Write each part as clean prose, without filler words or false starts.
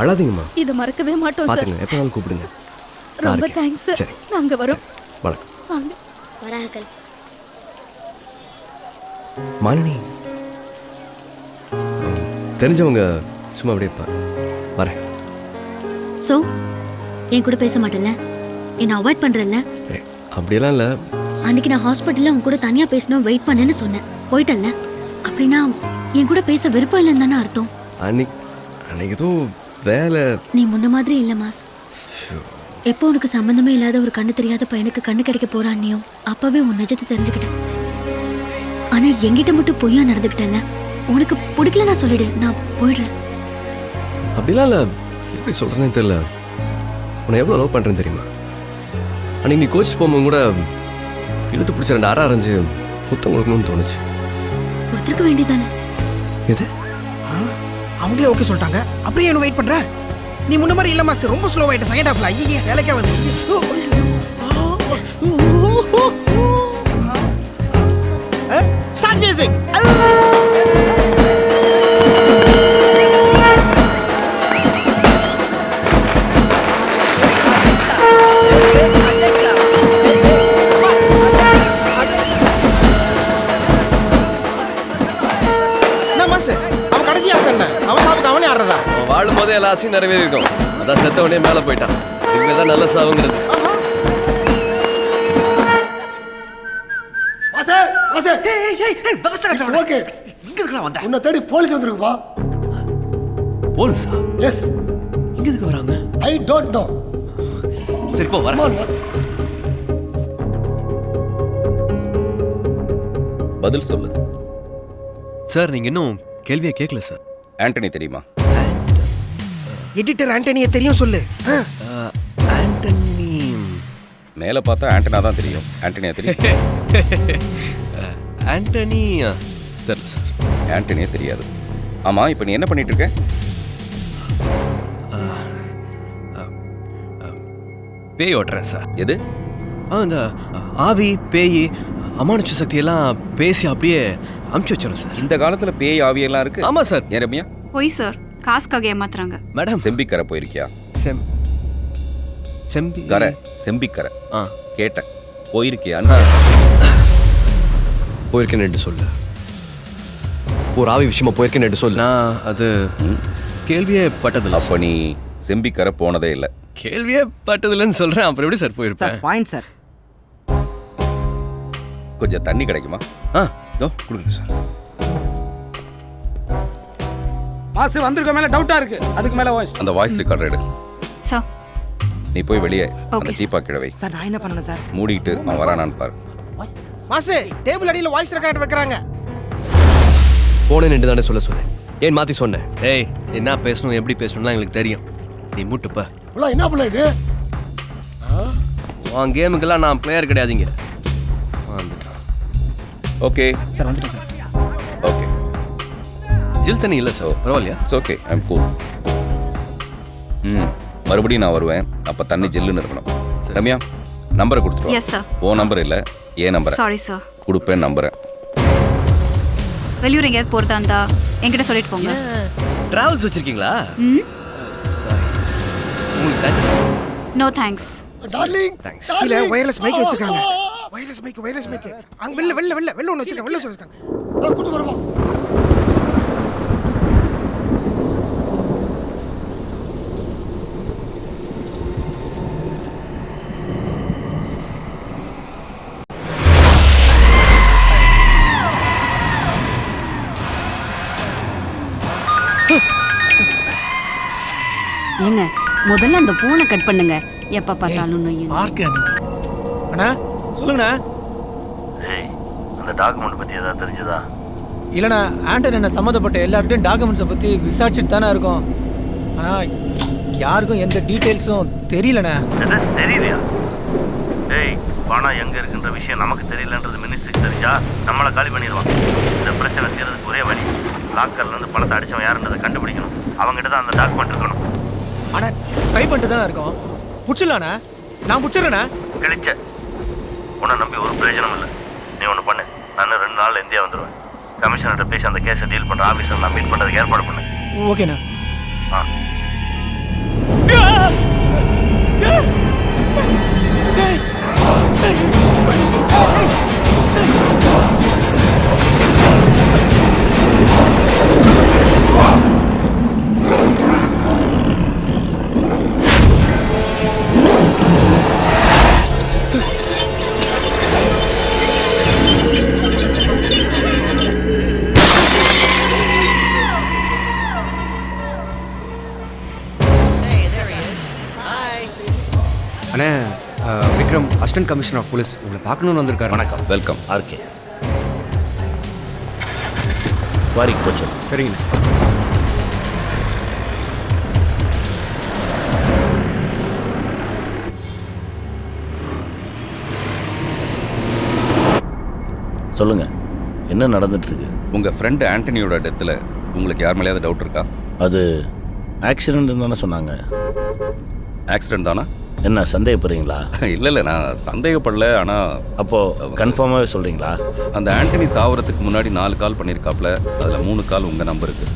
அழாதீங்கம்மா. இதை மறக்கவே மாட்டோம் சார். பாத்துங்க, எப்ப வேணாலும் கூப்பிடுங்க. ரொம்ப தேங்க்ஸ் சார். சரி. நாங்க வரோம். வணக்கம். வாங்க. வரேன் அங்கிள். மாலினி தெரிஞ்சவங்க சும்மா அப்படியே வரேன். ஸோ என் கூட பேச மாட்டேன்ல, என்னை அவாய்ட் பண்ணுறல்ல? அப்படியெல்லாம் இல்லை. அன்னைக்கு நான் ஹாஸ்பிட்டலில் உன் கூட தனியாக பேசணும் வெயிட் பண்ணேன்னு சொன்னேன், போயிட்டல்ல? அப்படின்னா என் கூட பேச விருப்பம் இல்லைன்னு தானே அர்த்தம்? அன்னைக்கு ஏதோ வேலை. நீ முன்ன மாதிரி இல்லை மாஸ். எப்போ உனக்கு சம்மந்தமே இல்லாத ஒரு கண்ணு தெரியாத பையனுக்கு கண்ணு கிடைக்க போறான்னியோ அப்பவே உன் நிஜத்தை தெரிஞ்சுக்கிட்டேன். ஆனா என்கிட்ட மட்டும் பொய்யா நடந்துக்கிட்டல. உனக்கு பிடிக்கல சொல்லிடு, நான் போயிடுறேன். அப்படிலாம் இல்லை. எப்படி சொல்றேன்னு தெரியல. உன்னை எவ்வளோ லவ் பண்ணுறேன்னு தெரியுமா? அன்னைக்கு நீ கோச் போகும்போது கூட இழுத்து பிடிச்ச 2 அரை அரைஞ்சு புத்தம் கொடுக்கணும்னு தோணுச்சு. கொடுத்துருக்க வேண்டியதானே? எது? அவங்களே ஓகே சொல்லிட்டாங்க, அப்படியே என்ன வெயிட் பண்ற? நீ முன்ன மாதிரி இல்ல மாஸ், ரொம்ப ஸ்லோ ஆயிட்ட செகண்ட் ஹாஃப்ல. ஐயே வேலைக்கே வந்து ஸ்டார்ட் மியூசிக். அவன் கடைசியா சொன்ன அவன் சாவுக்கு அவனே ஆடுறதா? அவன் வாழும் போதே எல்லா ஆசையும் நிறைவேறி இருக்கும். அதான் செத்த உடனே மேலே போயிட்டான். இனிமே தான் நல்ல சாவுங்கிறது. உன்னை தேடி போலீஸ் வந்திருக்குப்பா. போலீஸா? எஸ். இங்க எதுக்கு வராங்க? I don't know. சரி போ வரேன். பதில் சொல்லு சார். நீங்க இன்னும் கேள்வியை கேட்கல சார். ஆண்டனி தெரியுமா? எடிட்டர் ஆண்டனியை தெரியும் சொல்லு. ஆண்டனி மேலே பார்த்தா ஆண்டனா தான் தெரியும். ஆண்டனியா தெரியும்? ஆண்டனி தெரியல சார். ஆண்டனியே தெரியாது. ஆமா, இப்போ நீ என்ன பண்ணிட்டு இருக்க? பேய் ஓட்டுறேன் சார். எது? இந்த ஆவி பேய் அமானுஷ சக்தி எல்லாம் பேசி அப்படியே அமுச்சு வச்சிடும் சார். இந்த காலத்துல பேய் ஆவியெல்லாம் இருக்கு. ஆமா சார். ஏன் ரம்யா? போய் சார், காசுக்காக ஏமாத்துறாங்க. மேடம் செம்பிக்கரை போயிருக்கியா? செம்பிக்கரை. செம்பிக்கரை கேட்டேன், போயிருக்கியா? போயிருக்கேன்னு சொல்லு. ஒரு ஆவி விஷயமா போயிருக்கேன்னு சொல்லு. நான் அது கேள்வியே பட்டதில்லை. அப்போ நீ செம்பிக்கரை போனதே இல்லை. கேள்வியே பட்டதில்லைன்னு சொல்றேன். அப்புறம் எப்படி சார் போயிருப்பேன்? Point sir. கொஞ்சம் தண்ணி கிடைக்குமா? இதோ கொடுங்க சார். பாஸ் வந்திருக்க மேல டவுட்டா இருக்கு. அதுக்கு மேல வாய்ஸ். அந்த வாய்ஸ் ரெக்கார்டர் எடு. சார் நீ போய் வெளியே ஓகே அந்த டீப்பா கிழவை சார். நான் என்ன பண்ணணும் சார்? மூடிட்டு அவன் வரானான்னு பாரு. மாஸ் டேபிள் அடியில வாய்ஸ் ரெக்கார்டர் வைக்கறாங்க. போனேன் என்று தானே சொல்ல சொன்னேன். ஏன் மாத்தி சொன்னேன்? ஏய், என்ன பேசணும் எப்படி பேசணும்லாம் எங்களுக்கு தெரியும். நீ மூட்டுப்ப. உள்ள என்ன பண்ணல இது? உன் கேமுக்கெல்லாம் நான் பிளேயர் கிடையாதுங்க. வந்துட்டான். ஓகே சார் வந்துட்டேன் சார். ஓகே. ஜில் தண்ணி இல்லை சார். பரவாயில்லையா? It's okay, I am cool. மறுபடியும் நான் வருவேன். அப்போ தண்ணி ஜில்லுன்னு இருக்கணும். ரம்யா, நம்பரை கொடுத்துருவா. Yes sir. ஓ நம்பர் இல்லை, ஏ நம்பர். Sorry sir. கொடுப்பேன் நம்பரை. வெளியூர் எங்கேயாவது போகிறதா இருந்தா என்கிட்ட சொல்லிட்டு போங்க. டிராவல்ஸ் வச்சிருக்கீங்களா? சாரி. உங்களுக்கு thanks. No thanks. Darling. Thanks. இல்ல வயர்லெஸ் மைக் வச்சிருக்காங்க. Wireless mike. அங்க வெள்ள ஒன்னு வச்சிருக்காங்க. கூட்டு வரமா. ஏங்க முதல்ல அந்த போனை கட் பண்ணுங்க. எப்ப பார்த்தாலும் அண்ணா சொல்லுங்கண்ணா. ஏய், அந்த டாக்குமெண்ட் பத்தி ஏதாவது தெரிஞ்சதா? இல்லைண்ணா, ஆண்டன் என்ன சம்மந்தப்பட்ட எல்லார்கிட்டையும் டாக்குமெண்ட்ஸை பற்றி விசாரிச்சுட்டு தானே இருக்கோம். ஆனால் யாருக்கும் எந்த டீட்டெயில்ஸும் தெரியலண்ணா. தெரியலையா? ஏய், பணம் எங்கே இருக்குன்ற விஷயம் நமக்கு தெரியலன்றது மினிஸ்ட்ரிக்கு தெரிஞ்சா நம்மளை காலி பண்ணிடுவான். இந்த பிரச்சனை தீர்றதுக்கு ஒரே வழி, லாக்கர்லேருந்து பணத்தை அடித்தவன் யாருன்றதை கண்டுபிடிக்கணும். அவங்ககிட்ட தான் அந்த டாக்குமெண்ட் இருக்கணும். ஆனால் ட்ரை பண்ணிட்டு தானே இருக்கோம். பிடிச்சிடலாண்ணா. நான் பிடிச்சிடுறேண்ணா. கிழிச்ச உன்னை நம்பி ஒரு பிரயோஜனம் இல்லை. நீ ஒன்று பண்ணு, நான் 2 நாளில் இந்தியா வந்துடுவேன். கமிஷனர்கிட்ட பேசி அந்த கேஸை டீல் பண்ணுற ஆஃபீஸர் நான் மீட் பண்ணுறதுக்கு ஏற்பாடு பண்ணு. ஓகேண்ணா. அண்ணே Vikram assistant commissioner of police உங்களை பார்க்கணுன்னு வந்திருக்காரு. வணக்கம். வெல்கம். ஆர்கே வாரி கோச்சம். சரிங்கண்ணே. சொல்லுங்க, என்ன நடந்துட்டு இருக்கு? உங்க ஃப்ரெண்ட் ஆண்டனியோட டெத்தில் உங்களுக்கு யார் மேலேயாவது டவுட் இருக்கா? அது ஆக்சிடென்ட் தானே சொன்னாங்க. ஆக்சிடென்ட் தானா? என்ன சந்தேகப்படுறீங்களா? இல்லை நான் சந்தேகப்படல. ஆனால் அப்போது கன்ஃபார்மாகவே சொல்கிறீங்களா? அந்த ஆண்டனி சாவறதுக்கு முன்னாடி 4 கால் பண்ணியிருக்காப்புல. அதில் 3 கால் உங்கள் நம்பருக்கு.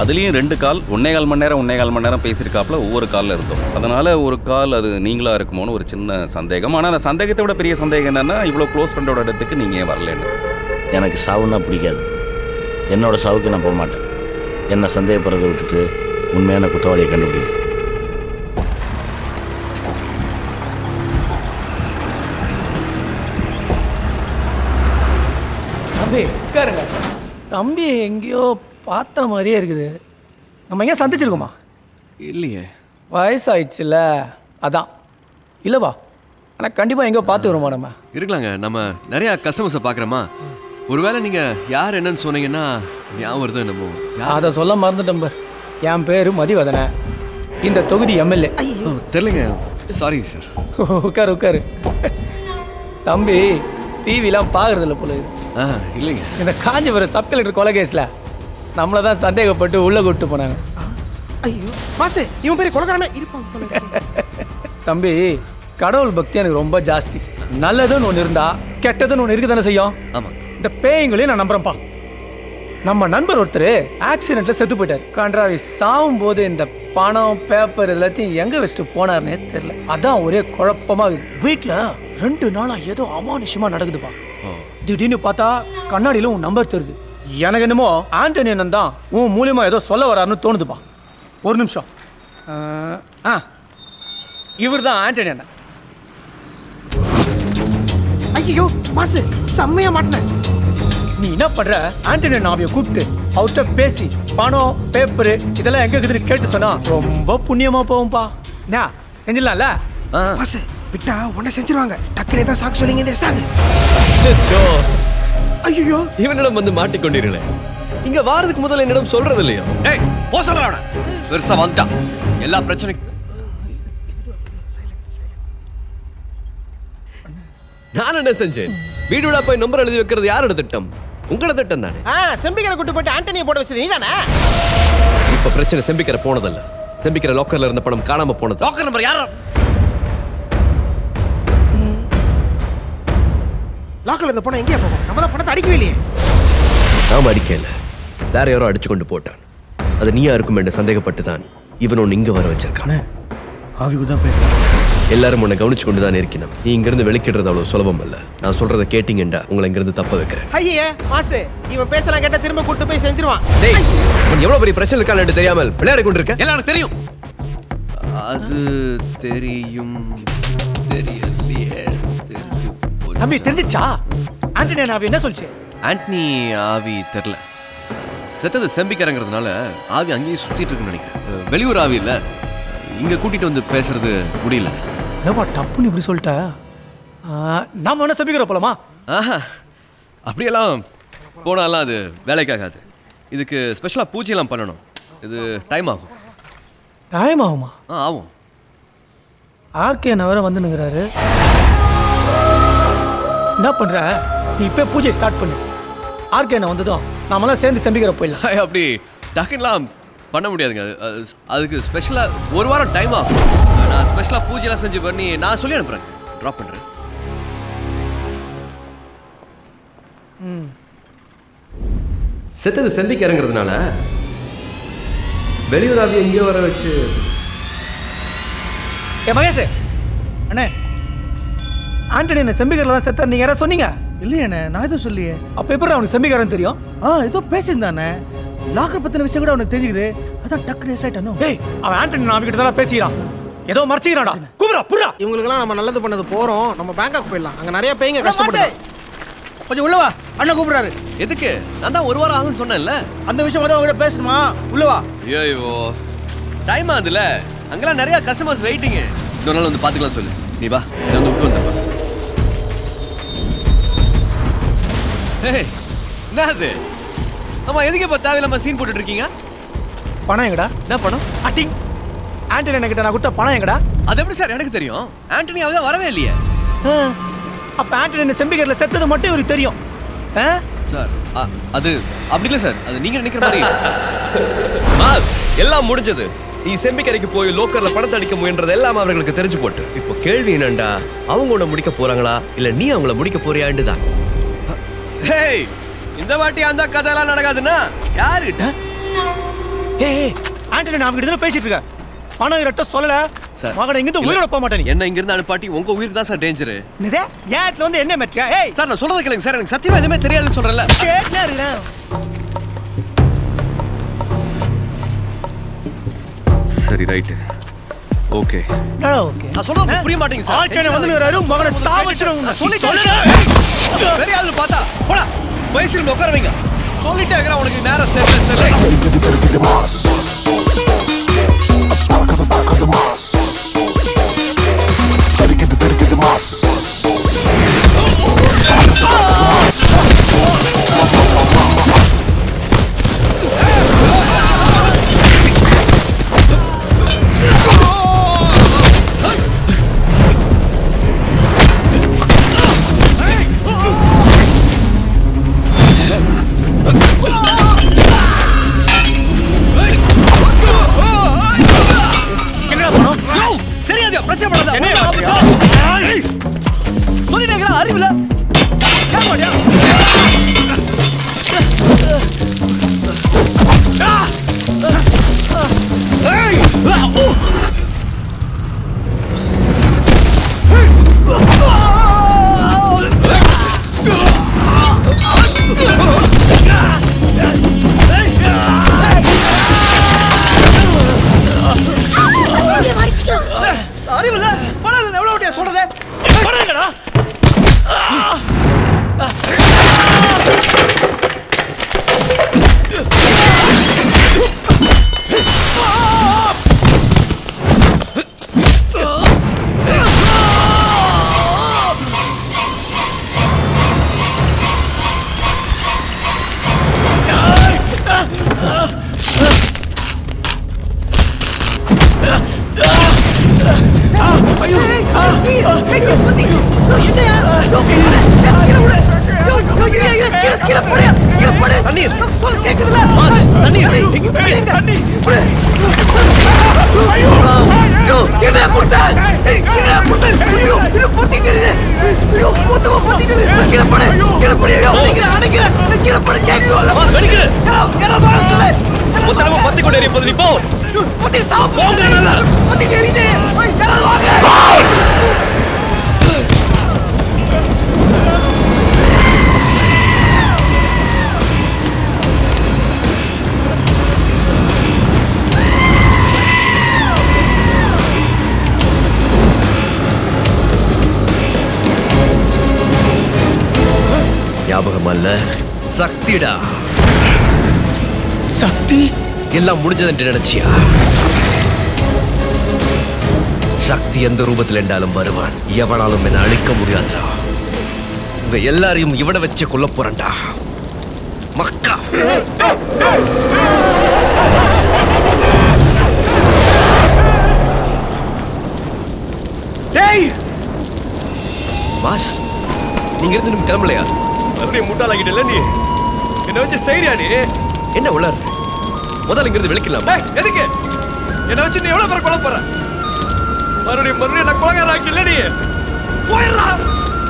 அதுலேயும் 2 கால் 1.25 மணி நேரம் பேசியிருக்காப்புல. ஒவ்வொரு காலில் இருந்தோம். அதனால் ஒரு கால் அது நீங்களாக இருக்குமோன்னு ஒரு சின்ன சந்தேகம். ஆனால் அந்த சந்தேகத்தை விட பெரிய சந்தேகம் என்னென்னா, இவ்வளோ க்ளோஸ் ஃப்ரெண்டோட இடத்துக்கு நீங்கள் ஏன் வரலன்னு. எனக்கு சாவுன்னா பிடிக்காது. என்னோட சாவுக்கு நான் போக மாட்டேன். என்ன சந்தேகப்படுறதை விட்டுட்டு உண்மையான குற்றவாளியை கண்டுபிடிங்க. தம்பி உட்காருங்க. தம்பி எங்கேயோ பார்த்த மாதிரியே இருக்குது. நம்ம எங்கேயா சந்திச்சிருக்கோமா? இல்லையே. வயசாயிடுச்சுல்ல, அதான். இல்லைப்பா, ஆனால் கண்டிப்பாக எங்கேயோ பார்த்து வருமா நம்ம? இருக்கலாங்க. நம்ம நிறையா கஸ்டமர்ஸை பார்க்குறோமா. ஒருவேளை நீங்கள் யார் என்னன்னு சொன்னீங்கன்னா ஞாபகம் வருது. நம்ம அதை சொல்ல மறந்துட்டேன். என் பேர் மதிவதனை, இந்த தொகுதி எம்எல்ஏ. தெரியலங்க, சாரி சார். உட்காரு. தம்பி டிவிலாம் பார்க்குறதில்ல போல இது. இல்லைங்க. இந்த காஞ்சிபுரம் சப் கலெக்டர் கொலை கேஸில் நம்மளை தான் சந்தேகப்பட்டு உள்ளே கூப்பிட்டு போனாங்க. ஐயோ மாசு, இவன் பேர் கொலைக்காரனா இருப்பான். தம்பி, கடவுள் பக்தி எனக்கு ரொம்ப ஜாஸ்தி. நல்லதுன்னு ஒன்று இருந்தா கெட்டதுன்னு ஒன்று இருக்கு தானே செய்யும். ஆமாம். இந்த பேய்களையும் நான் நம்புறேன்ப்பா. நம்ம நண்பர் ஒருத்தர் ஆக்சிடென்ட்ல செத்து போயிட்டார். கன்றாவி சாவும் போது இந்த பணம் பேப்பர் எல்லாத்தையும் எங்க வச்சுட்டு போனார்னே தெரியல. அதான் ஒரே குழப்பமாகுது. வீட்டில் 2 நாளா ஏதோ அமானுஷமா நடக்குதுப்பா. திடீர்னு பார்த்தா கண்ணாடியில உன் நம்பர் தெரியுது. எனக்கு என்னமோ ஆண்டனி அண்ணன் தான் உன் மூலியமா ஏதோ சொல்ல வராருன்னு தோணுதுப்பா. ஒரு நிமிஷம். இவர் தான் ஆண்டனி அண்ணன். ஐயோ மாசு, செம்மையா மாட்டினேன். நீ என்ன பண்ற? ஆண்டனி நாவிய கூப்பிட்டு அவர்கிட்ட பேசி பணம் பேப்பரு இதெல்லாம் எங்க இருக்குதுன்னு கேட்டு சொன்னா ரொம்ப புண்ணியமா போகும்பா. என்ன செஞ்சிடலாம்ல? மாசு விட்டா உன்னை செஞ்சிருவாங்க. டக்குனே தான் சாக்கு சொல்லிங்க. இந்த சாகு. ஐயோ, இவனிடம் வந்து மாட்டிக்கொண்டீர்களே. இங்க வாரதுக்கு முதல்ல என்னிடம் சொல்றது இல்லையோ? பெருசா வந்துட்டான். எல்லா பிரச்சனைக்கும் நான் என்ன செஞ்சேன்? வீடு போய் நம்பர் எழுதி வைக்கிறது யாரோட திட்டம்? உங்களோட திட்டம் தானே. செம்பிக்கரை கூட்டு போட்டு ஆண்டனியை போட வச்சது நீதானே. இப்ப பிரச்சனை செம்பிக்கரை போனதல்ல. செம்பிக்கரை லாக்கர்ல இருந்த பணம் காணாம போனது. லாக்கர் நம்பர் யாரோ லாக்கர்ல இருந்த பணம் எங்கேயா போகும்? நம்ம தான் பணத்தை அடிக்கவே இல்லையே. நாம அடிக்கல, வேற யாரோ அடிச்சு கொண்டு போட்டான். அது நீயா இருக்கும் என்று சந்தேகப்பட்டு தான் இவன் ஒன்று இங்க வர வச்சிருக்கான். ஆவிக்குதான் பேசுறேன். எல்லாரும் உன்னை கவனிச்சு கொண்டு தான் இருக்கணும். நீ இங்கிருந்து வெளிக்கிடுறது அவ்வளவு சுலபம் இல்ல. நான் சொல்றதை கேட்டீங்கண்டா உங்களை இங்கிருந்து தப்ப வைக்கிறேன். ஐயே மாசு, இவன் பேசலாம் கேட்டா திரும்ப கூட்டு போய் செஞ்சிருவான். டேய், உன் எவ்வளவு பெரிய பிரச்சனை இருக்கான்னு தெரியாமல் விளையாடி கொண்டிருக்க. எல்லாரும் தெரியும். அது தெரியும். தெரியலையே. தம்பி தெரிஞ்சிச்சா? ஆண்டனி நாவி என்ன சொல்லுச்சு? ஆண்டனி ஆவி தெரியல. செத்தது செம்பிக்கிறங்கிறதுனால ஆவி அங்கேயே சுத்திட்டு இருக்குன்னு நினைக்கிறேன். வெளியூர் ஆவி இல்ல. இங்க கூட்டிட்டு வந்து பேசுறது முடியல. என்னப்பா டப்புன்னு இப்படி சொல்லிட்ட? நாம என்ன செம்பிக்கிற போலாமா? அப்படியெல்லாம் போனாலாம் அது வேலைக்காகாது. இதுக்கு ஸ்பெஷலாக பூஜையெல்லாம் பண்ணணும். இது டைம் ஆகும். டைம் ஆகுமா? ஆகும். ஆர்கே என்ன வேற வந்துனுங்கிறாரு. என்ன பண்ற? நீ இப்போ பூஜை ஸ்டார்ட் பண்ணு. ஆர்கே என்ன வந்ததும் நாமெல்லாம் சேர்ந்து செம்பிக்கிற போயிடலாம். அப்படி டக்குலாம் பண்ண முடியாதுங்க. அதுக்கு ஸ்பெஷலாக 1 வாரம் டைம் ஆகும். நான் ஸ்பெஷலாக பூஜையெல்லாம் செஞ்சு பண்ணி நான் சொல்லி அனுப்புகிறேன். ட்ராப் பண்ணுறேன். செத்தது செம்பிக்கிறங்கிறதுனால வெளியூர் ஆவி எங்கேயோ வர வச்சு. மகேஷ் அண்ணே, ஆண்டனி என்ன செம்பிக்கரில் தான் செத்தார் நீங்கள் யாராவது சொன்னீங்க? இல்லையாண்ணே, நான் எதுவும் சொல்லியே. அப்போ எப்படி அவனுக்கு செம்பிக்காரன் தெரியும்? ஏதோ பேசியிருந்தானே. லாக்கர் பத்தின விஷயம் கூட அவனுக்கு தெரிஞ்சுக்குது. அதான் டக்குனு ஆயிட்டானோ. ஏய், அவன் ஆண்டனி நான் அவகிட்ட தான் பேசிக்கிறான். ஏதோ மறைச்சிக்கிறான்டா. கூப்பிடா புறா. இவங்களுக்கெல்லாம் நம்ம நல்லது பண்ணது போறோம். நம்ம பேங்காக் போயிடலாம். அங்க நிறைய பேய்ங்க கஷ்டப்படுறாங்க. கொஞ்சம் உள்ளவா, அண்ணன் கூப்பிடுறாரு. எதுக்கு? நான் தான் 1 வாரம் ஆகும்னு சொன்னேன்ல. அந்த விஷயம் தான் உங்ககிட்ட பேசணுமா? உள்ளவா. ஐயோ டைம் ஆகுதுல. அங்கெல்லாம் நிறைய கஸ்டமர்ஸ் வெயிட்டிங். இன்னொரு நாள் வந்து பார்த்துக்கலாம் சொல்லு. நீ வா இதை வந்து விட்டு வந்துடுவா. என்னது ஆமா எதுக்கு இப்போ தேவையில்லாம சீன் போட்டுட்டு இருக்கீங்க? பணம் எங்கடா? என்ன பணம்? அட்டிங் ஆண்டனி கிட்ட நான் கொடுத்த பணம் எங்கடா? அது எப்படி சார் எனக்கு தெரியும்? ஆண்டனி அவதான் வரவே இல்லையே. அப்ப ஆண்டனி செம்பிகர்ல செத்தது மட்டும் இவருக்கு தெரியும். சார் அது அப்படி இல்லை சார், அது நீங்க நினைக்கிற மாதிரி. எல்லாம் முடிஞ்சது. நீ செம்பிக்கரைக்கு போய் லோக்கர்ல பணத்தை அடிக்க முயன்றது எல்லாம் அவர்களுக்கு தெரிஞ்சு போட்டு. இப்போ கேள்வி என்னண்டா, அவங்க உன்னை முடிக்க போறாங்களா இல்ல நீ அவங்கள முடிக்க போறியான்னு தான். இந்த வாட்டி அந்த கதையெல்லாம் நடக்காதுன்னா யாருகிட்ட? ஆண்டனி நான் அவங்கிட்ட பேசிட்டு இருக்கேன். பணம் இரட்ட சொல்லல சார். மகனை இங்கிருந்து உயிரோட போக மாட்டேன். என்ன இங்க இருந்து அனுப்பாட்டி உங்க உயிருக்கு தான் சார் டேஞ்சர். என்னதே ஏட்ல வந்து என்ன மெட்ரியா? சார் நான் சொல்றத கேளுங்க சார், எனக்கு சத்தியமா எதுவுமே தெரியாதுன்னு சொல்றேன்ல. கேட்னே இருக்கேன். சரி ரைட் ஓகே. என்னடா ஓகே? நான் சொல்றது புரிய மாட்டேங்குது சார். ஆண்டனி வந்து மகனை சாவச்சிரும். சொல்லிட்டேன். தெரியாதுன்னு பார்த்தா போடா வயசுல உட்கார வைங்க. சொல்லிட்டே இருக்கற உனக்கு நேரா சேரல. அறிவில அறிவில பணம் எவ்வளவு சொல்றது? பணங்கடா. ஞாபகம் அல்ல, சக்திடா. சக்தி எல்லாம் முடிஞ்சதுன்னு நினைச்சியா? சக்தி எந்த ரூபத்தில் என்றாலும் வருவான். எவனாலும் என்ன அழிக்க முடியாதுடா. உங்க எல்லாரையும் இவனை வச்சு கொல்ல போறேன்டா மக்கா. டேய் பாஸ், நீங்க இருந்து நம்ம கிளம்பலையா? மறுபடியும் முட்டாளாகிட்டல நீ. என்ன வச்சு செய்றியா நீ? என்ன உள்ளார்? முதல்ல இங்கிருந்து வெளிக்கலாம். எதுக்கு என்ன வச்சு நீ எவ்வளவு பேர் கொலை போற? மறுபடியும் என்ன கொலைகார ஆக்கில நீ. போயிரா.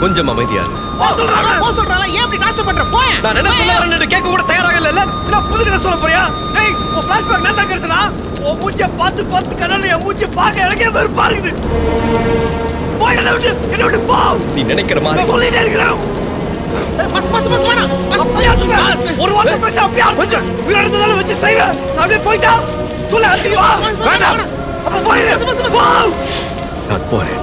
கொஞ்சம் அமைதியா சொல்றாங்க. ஏன் இப்படி காசு பண்ற? போய். நான் என்ன சொல்ல வரேன்னு கேட்க கூட தயாராக இல்ல. என்ன புது கதை சொல்ல போறியா? டேய் உன் ஃபிளாஷ்பேக் நான் தான் கேட்டனா? உன் மூஞ்சிய பார்த்து கண்ணால என் மூஞ்சி பார்க்க எனக்கே வெறுப்பா இருக்குது. போய் என்ன விட்டு போ. நீ நினைக்கிற மாதிரி சொல்லிட்டே இருக்கறேன். பஸ் வேணாம். ஒரு வார்த்தை பேச அப்படியே கொஞ்சம் உயிரோட இருந்தாலும் வச்சு செய்வே. அப்படியே போய்டா. சொல்ல அடிச்சு வா. வேண்டாம். அப்ப போய். நான் போறேன்.